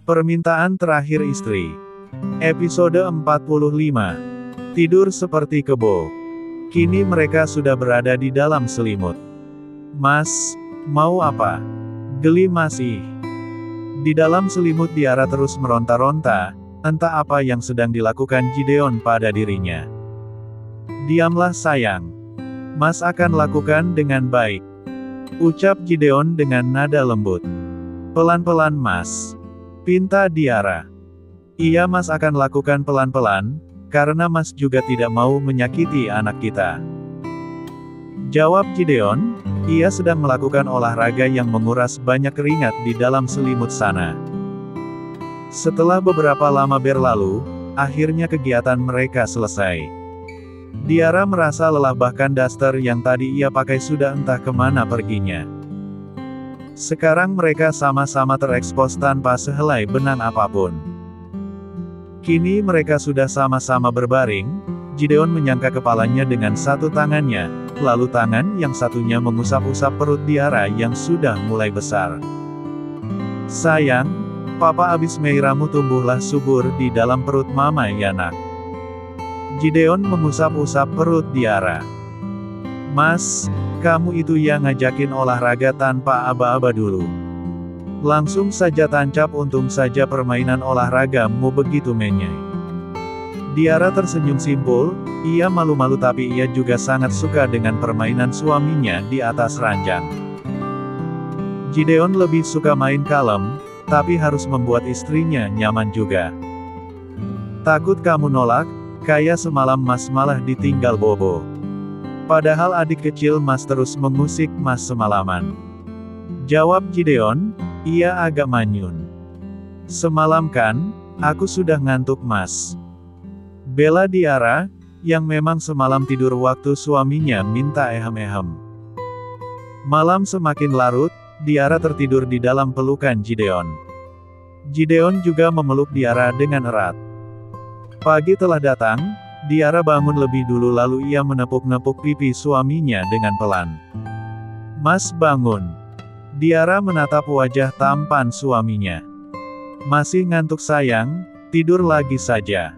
Permintaan terakhir istri. Episode 45. Tidur seperti kebo. Kini mereka sudah berada di dalam selimut. "Mas, mau apa?" geli Mas Ih. Di dalam selimut Diara terus meronta-ronta, entah apa yang sedang dilakukan Gideon pada dirinya. "Diamlah sayang. Mas akan lakukan dengan baik," ucap Gideon dengan nada lembut. "Pelan-pelan Mas," pinta Diara. "Iya Mas akan lakukan pelan-pelan, karena Mas juga tidak mau menyakiti anak kita," jawab Gideon. Ia sedang melakukan olahraga yang menguras banyak keringat di dalam selimut sana. Setelah beberapa lama berlalu, akhirnya kegiatan mereka selesai. Diara merasa lelah, bahkan daster yang tadi ia pakai sudah entah kemana perginya. Sekarang mereka sama-sama terekspos tanpa sehelai benang apapun. Kini mereka sudah sama-sama berbaring. Gideon menyangka kepalanya dengan satu tangannya, lalu tangan yang satunya mengusap-usap perut Diara yang sudah mulai besar. "Sayang, Papa abis meiramu tumbuhlah subur di dalam perut Mama ya nak." Gideon mengusap-usap perut Diara. "Mas, kamu itu yang ngajakin olahraga tanpa aba-aba dulu. Langsung saja tancap, untung saja permainan olahragamu begitu menyai." Diara tersenyum simpul, ia malu-malu tapi ia juga sangat suka dengan permainan suaminya di atas ranjang. Gideon lebih suka main kalem, tapi harus membuat istrinya nyaman juga. "Takut kamu nolak, kayak semalam Mas malah ditinggal Bobo. Padahal adik kecil Mas terus mengusik Mas semalaman," jawab Gideon. Ia agak manyun. "Semalam kan, aku sudah ngantuk Mas," bela Diara, yang memang semalam tidur waktu suaminya minta ehem-ehem. Malam semakin larut, Diara tertidur di dalam pelukan Gideon. Gideon juga memeluk Diara dengan erat. Pagi telah datang, Diara bangun lebih dulu lalu ia menepuk-nepuk pipi suaminya dengan pelan. "Mas bangun." Diara menatap wajah tampan suaminya. "Masih ngantuk sayang, tidur lagi saja,"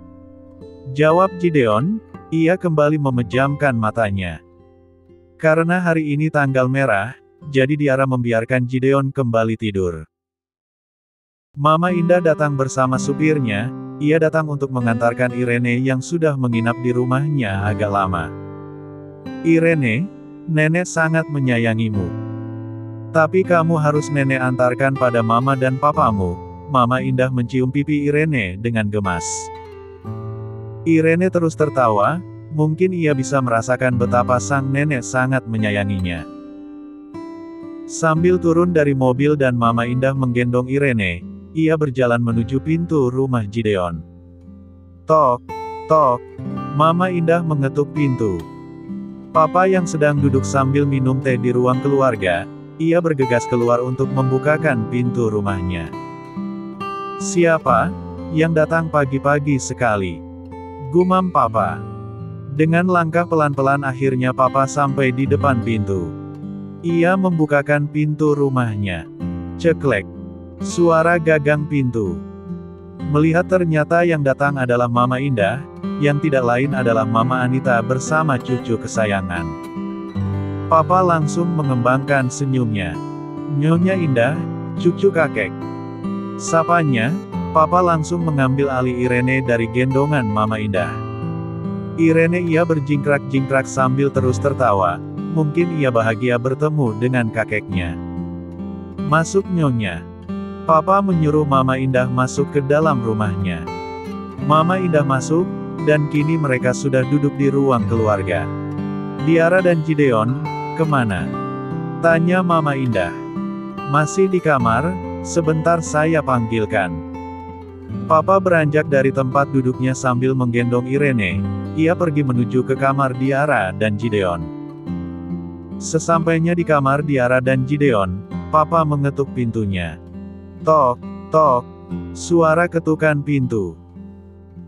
jawab Gideon. Ia kembali memejamkan matanya. Karena hari ini tanggal merah, jadi Diara membiarkan Gideon kembali tidur. Mama Indah datang bersama supirnya. Ia datang untuk mengantarkan Irene yang sudah menginap di rumahnya agak lama. "Irene, nenek sangat menyayangimu. Tapi kamu harus nenek antarkan pada mama dan papamu." Mama Indah mencium pipi Irene dengan gemas. Irene terus tertawa, mungkin ia bisa merasakan betapa sang nenek sangat menyayanginya. Sambil turun dari mobil dan Mama Indah menggendong Irene, ia berjalan menuju pintu rumah Gideon. Tok, tok, Mama Indah mengetuk pintu. Papa yang sedang duduk sambil minum teh di ruang keluarga, ia bergegas keluar untuk membukakan pintu rumahnya. "Siapa yang datang pagi-pagi sekali?" gumam Papa. Dengan langkah pelan-pelan akhirnya Papa sampai di depan pintu. Ia membukakan pintu rumahnya. Ceklek. Suara gagang pintu. Melihat ternyata yang datang adalah Mama Indah, yang tidak lain adalah Mama Anita bersama cucu kesayangan. Papa langsung mengembangkan senyumnya. "Nyonya Indah, cucu kakek," sapanya. Papa langsung mengambil alih Irene dari gendongan Mama Indah. Irene ia berjingkrak-jingkrak sambil terus tertawa, mungkin ia bahagia bertemu dengan kakeknya. "Masuk Nyonya." Papa menyuruh Mama Indah masuk ke dalam rumahnya. Mama Indah masuk, dan kini mereka sudah duduk di ruang keluarga. "Diara dan Gideon, kemana?" tanya Mama Indah. "Masih di kamar, sebentar saya panggilkan." Papa beranjak dari tempat duduknya sambil menggendong Irene. Ia pergi menuju ke kamar Diara dan Gideon. Sesampainya di kamar Diara dan Gideon, Papa mengetuk pintunya. Tok, tok, suara ketukan pintu.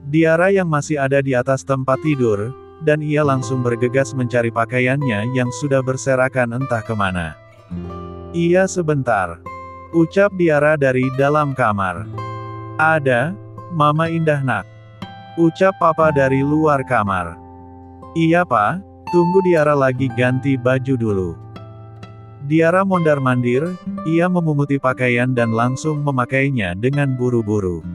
Diara yang masih ada di atas tempat tidur, dan ia langsung bergegas mencari pakaiannya yang sudah berserakan entah kemana. "Iya sebentar," ucap Diara dari dalam kamar. Ada, Mama Indah nak. Ucap Papa dari luar kamar. Iya Pak, tunggu Diara lagi ganti baju dulu. Diara mondar-mandir, ia memunguti pakaian dan langsung memakainya dengan buru-buru.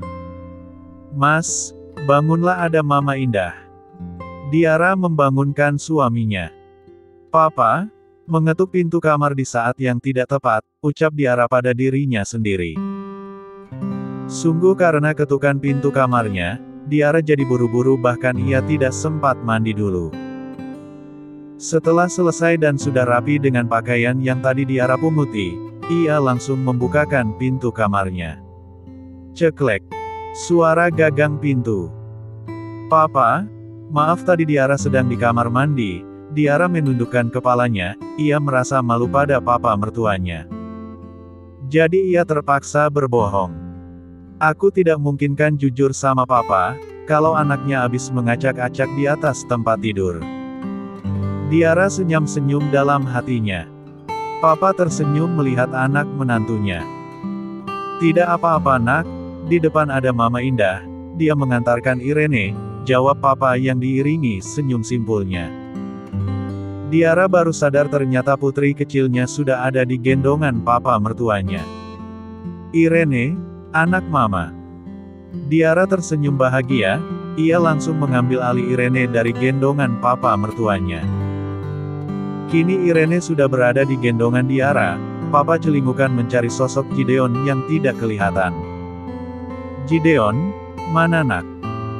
Mas, bangunlah ada Mama Indah. Diara membangunkan suaminya. Papa, mengetuk pintu kamar di saat yang tidak tepat, ucap Diara pada dirinya sendiri. Sungguh karena ketukan pintu kamarnya, Diara jadi buru-buru bahkan ia tidak sempat mandi dulu. Setelah selesai dan sudah rapi dengan pakaian yang tadi Diara punguti, ia langsung membukakan pintu kamarnya. Ceklek. Suara gagang pintu. Papa, maaf tadi Diara sedang di kamar mandi. Diara menundukkan kepalanya, ia merasa malu pada papa mertuanya. Jadi ia terpaksa berbohong. Aku tidak mungkinkan jujur sama papa, kalau anaknya habis mengacak-acak di atas tempat tidur. Diara senyum-senyum dalam hatinya. Papa tersenyum melihat anak menantunya. Tidak apa-apa nak, di depan ada Mama Indah, dia mengantarkan Irene, jawab papa yang diiringi senyum simpulnya. Diara baru sadar ternyata putri kecilnya sudah ada di gendongan papa mertuanya. Irene, anak mama. Diara tersenyum bahagia, ia langsung mengambil alih Irene dari gendongan papa mertuanya. Kini Irene sudah berada di gendongan Diara, papa celingukan mencari sosok Gideon yang tidak kelihatan. Gideon, mana nak?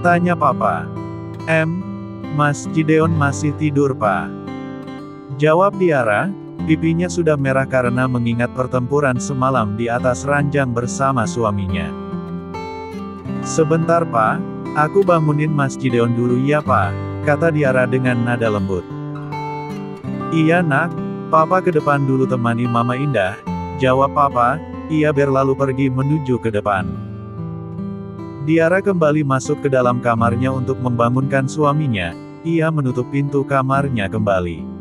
Tanya papa. Mas Gideon masih tidur pak. Jawab Diara, pipinya sudah merah karena mengingat pertempuran semalam di atas ranjang bersama suaminya. Sebentar pak, aku bangunin Mas Gideon dulu ya pak, kata Diara dengan nada lembut. Iya nak, papa ke depan dulu temani Mama Indah, jawab papa, ia berlalu pergi menuju ke depan. Diara kembali masuk ke dalam kamarnya untuk membangunkan suaminya, ia menutup pintu kamarnya kembali.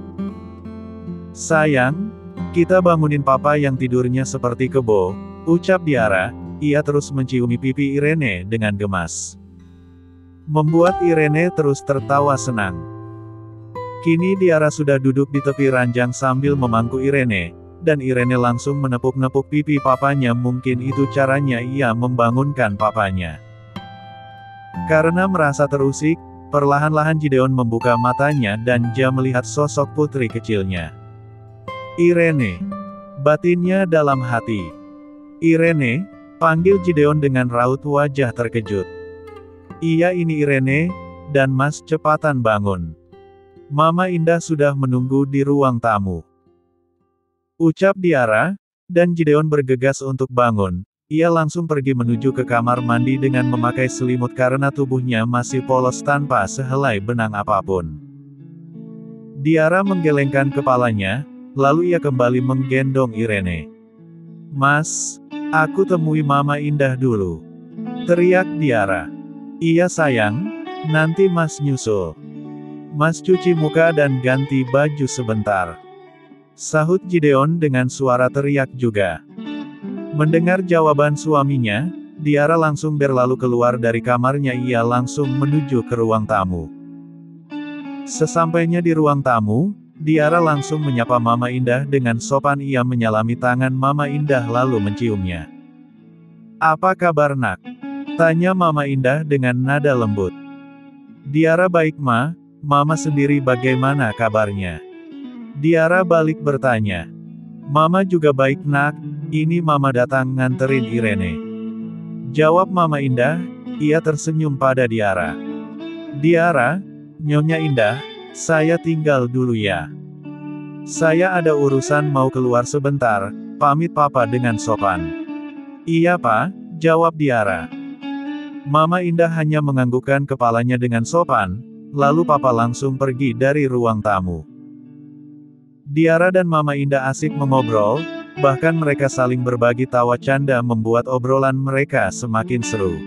Sayang, kita bangunin papa yang tidurnya seperti kebo, ucap Diara, ia terus menciumi pipi Irene dengan gemas. Membuat Irene terus tertawa senang. Kini Diara sudah duduk di tepi ranjang sambil memangku Irene, dan Irene langsung menepuk-nepuk pipi papanya, mungkin itu caranya ia membangunkan papanya. Karena merasa terusik, perlahan-lahan Gideon membuka matanya dan dia melihat sosok putri kecilnya. Irene. Batinnya dalam hati. Irene, panggil Gideon dengan raut wajah terkejut. Iya ini Irene, dan Mas cepatan bangun. Mama Indah sudah menunggu di ruang tamu. Ucap Diara, dan Gideon bergegas untuk bangun. Ia langsung pergi menuju ke kamar mandi dengan memakai selimut karena tubuhnya masih polos tanpa sehelai benang apapun. Diara menggelengkan kepalanya, lalu ia kembali menggendong Irene. Mas, aku temui Mama Indah dulu. Teriak Diara. Iya sayang, nanti Mas nyusul. Mas cuci muka dan ganti baju sebentar. Sahut Gideon dengan suara teriak juga. Mendengar jawaban suaminya, Diara langsung berlalu keluar dari kamarnya, ia langsung menuju ke ruang tamu. Sesampainya di ruang tamu, Diara langsung menyapa Mama Indah dengan sopan, ia menyalami tangan Mama Indah lalu menciumnya. Apa kabar nak? Tanya Mama Indah dengan nada lembut. Diara baik ma, Mama sendiri bagaimana kabarnya? Diara balik bertanya. Mama juga baik nak, ini Mama datang nganterin Irene. Jawab Mama Indah, ia tersenyum pada Diara. Diara, Nyonya Indah, saya tinggal dulu ya. Saya ada urusan mau keluar sebentar, pamit papa dengan sopan. Iya pak, jawab Diara. Mama Indah hanya menganggukkan kepalanya dengan sopan, lalu papa langsung pergi dari ruang tamu. Diara dan Mama Indah asik mengobrol, bahkan mereka saling berbagi tawa canda membuat obrolan mereka semakin seru.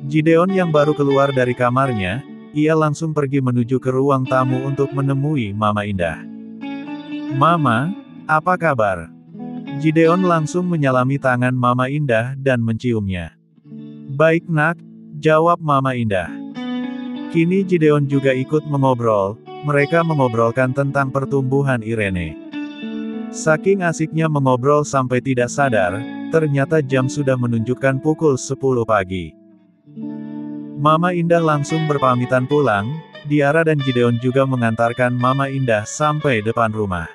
Gideon yang baru keluar dari kamarnya, ia langsung pergi menuju ke ruang tamu untuk menemui Mama Indah. Mama, apa kabar? Gideon langsung menyalami tangan Mama Indah dan menciumnya. Baik nak, jawab Mama Indah. Kini Gideon juga ikut mengobrol, mereka mengobrolkan tentang pertumbuhan Irene. Saking asiknya mengobrol sampai tidak sadar, ternyata jam sudah menunjukkan pukul 10 pagi. Mama Indah langsung berpamitan pulang, Diara dan Gideon juga mengantarkan Mama Indah sampai depan rumah.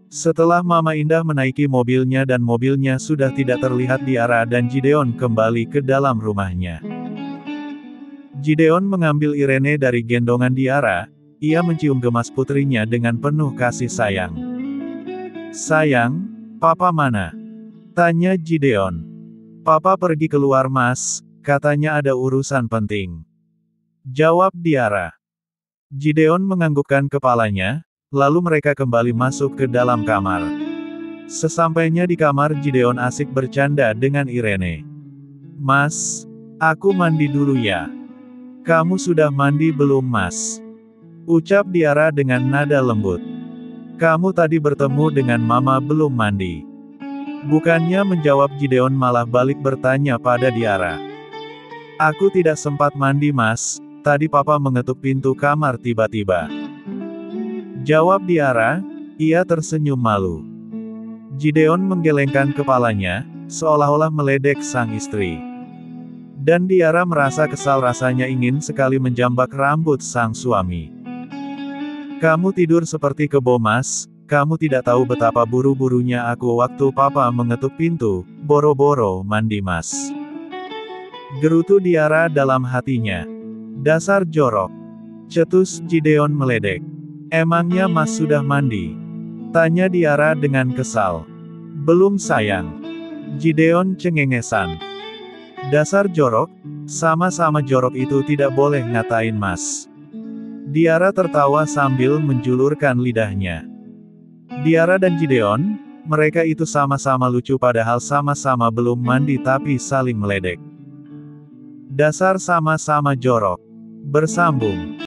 Setelah Mama Indah menaiki mobilnya dan mobilnya sudah tidak terlihat, Diara dan Gideon kembali ke dalam rumahnya. Gideon mengambil Irene dari gendongan Diara, ia mencium gemas putrinya dengan penuh kasih sayang. "Sayang, Papa mana?" tanya Gideon. "Papa pergi keluar Mas, katanya ada urusan penting," jawab Diara. Gideon menganggukkan kepalanya, lalu mereka kembali masuk ke dalam kamar. Sesampainya di kamar, Gideon asik bercanda dengan Irene. "Mas, aku mandi dulu ya." "Kamu sudah mandi belum Mas?" ucap Diara dengan nada lembut. "Kamu tadi bertemu dengan Mama belum mandi?" Bukannya menjawab, Gideon malah balik bertanya pada Diara. "Aku tidak sempat mandi Mas, tadi Papa mengetuk pintu kamar tiba-tiba," jawab Diara, ia tersenyum malu. Gideon menggelengkan kepalanya, seolah-olah meledek sang istri. Dan Diara merasa kesal, rasanya ingin sekali menjambak rambut sang suami. "Kamu tidur seperti kebo Mas, kamu tidak tahu betapa buru-burunya aku waktu Papa mengetuk pintu, boro-boro mandi Mas," gerutu Diara dalam hatinya. "Dasar jorok," cetus Gideon meledek. "Emangnya Mas sudah mandi?" tanya Diara dengan kesal. "Belum sayang," Gideon cengengesan. "Dasar jorok, sama-sama jorok itu tidak boleh ngatain Mas." Diara tertawa sambil menjulurkan lidahnya. Diara dan Gideon, mereka itu sama-sama lucu padahal sama-sama belum mandi tapi saling meledek. Dasar sama-sama jorok. Bersambung.